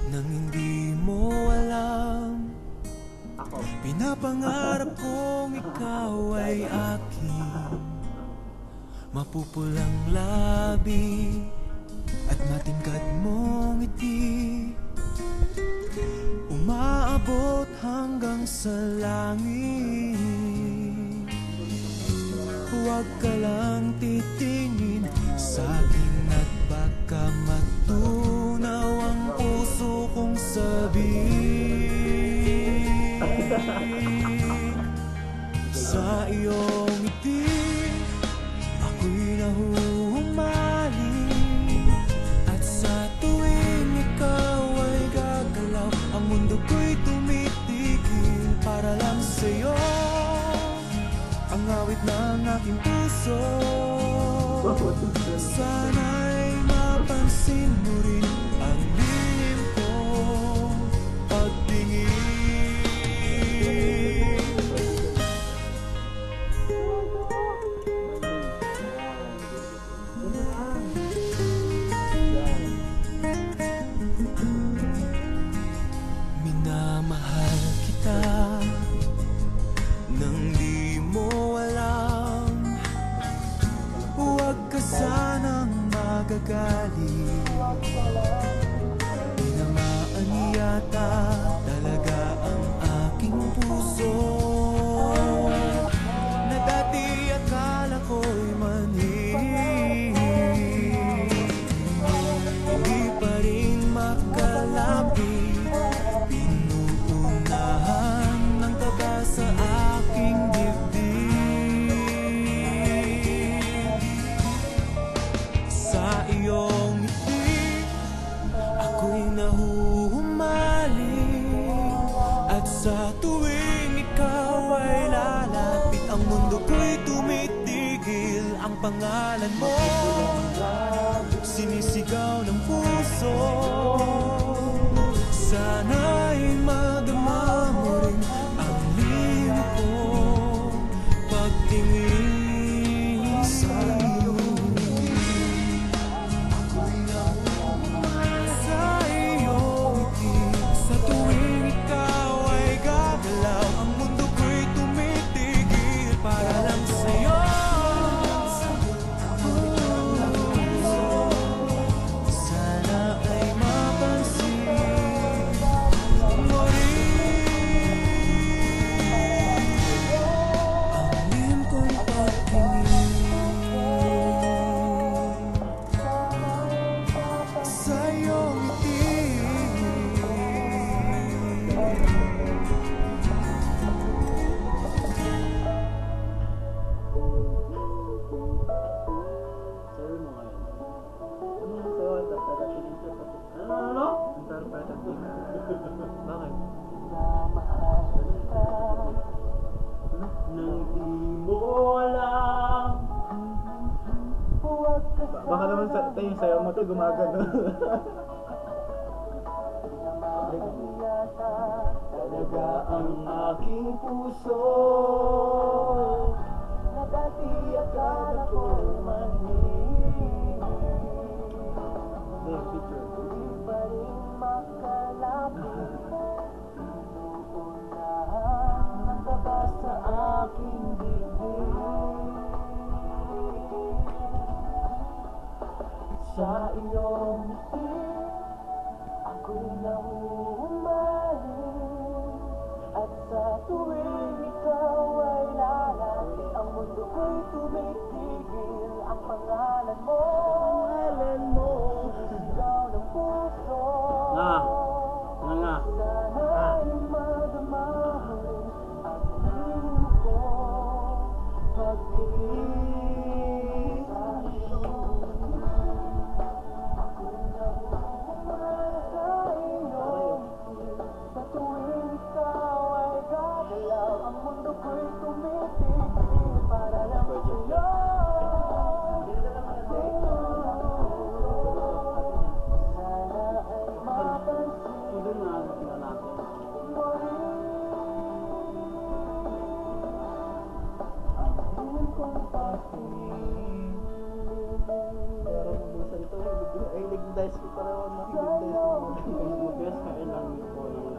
nang hindi mo alam. Pinapangarap kong ikaw ay aking mapupulang labi at matingkad mong ngiti, umaabot hanggang sa langit. Huwag ka lang titingin sa akin at baka matunaw ang puso kong sabihin. Sa iyong ngiti ako'y nahuhumaling, at sa tuwing ikaw ay gagalaw, ang mundo ko'y tumitigil para lang sa'yo. Ang awit ng aking puso, sana'y mapansin mo rin ang lihim kong pagtingin. Minamahal kita nang di mo alam. Huwag ka sanang magagalit, tinamaan yata talaga ang aking puso, na dati akala ko'y manhid. Hindi pa rin makalapit, pinuunahan ng taba sa aking dibdib. Sa iyong ngiti ako'y nahuhumaling, at sa tuwing ikaw ay lalapit, ang mundo ko'y tumitigil. Ang pangalan mo sinisigaw ng puso, sana'y madama mo rin ang lihim kong pagtingin. Sa iyong ngiti ako'y nahuhumaling, sa iyong ngiti sa tuwing ikaw ay gagalaw, ang mundo ko'y tumitigil para lang sa'yo. Sana ay mapansin mo rin ang lihim kong pagtingin. Sa iyong ngiti Sabi mo ngayon. Ano yung sayo? Ano? Interpretative. Bakit? Nang di mo alam. Baka naman yung sayo mo to gumagano. Talaga ang aking puso, na dati akala ko'y manhid. Picture. Hindi pa rin makalapit, pinuunahan ng taba sa aking dibdib. Sa iyong ngiti ako'y nahuhumaling, at sa tuwing ikaw ay lalapit, ang mundo ko'y tumitigil. Ang pangalan mo sinisigaw ng puso, sana'y madama mo rin ang lihim kong pagtingin. Sa iyong ako'y nahuhumaling, sa iyong ngiti sa tuwing ikaw ay gagalaw, ang mundo ko'y tumitigil para lang sa'yo. Sana ay mapansin mo rin ang lihim kong pagtingin. Pero kung minsan ito, ay nag-dice ko pareho na nag-dice ko. Best ka ilang po ng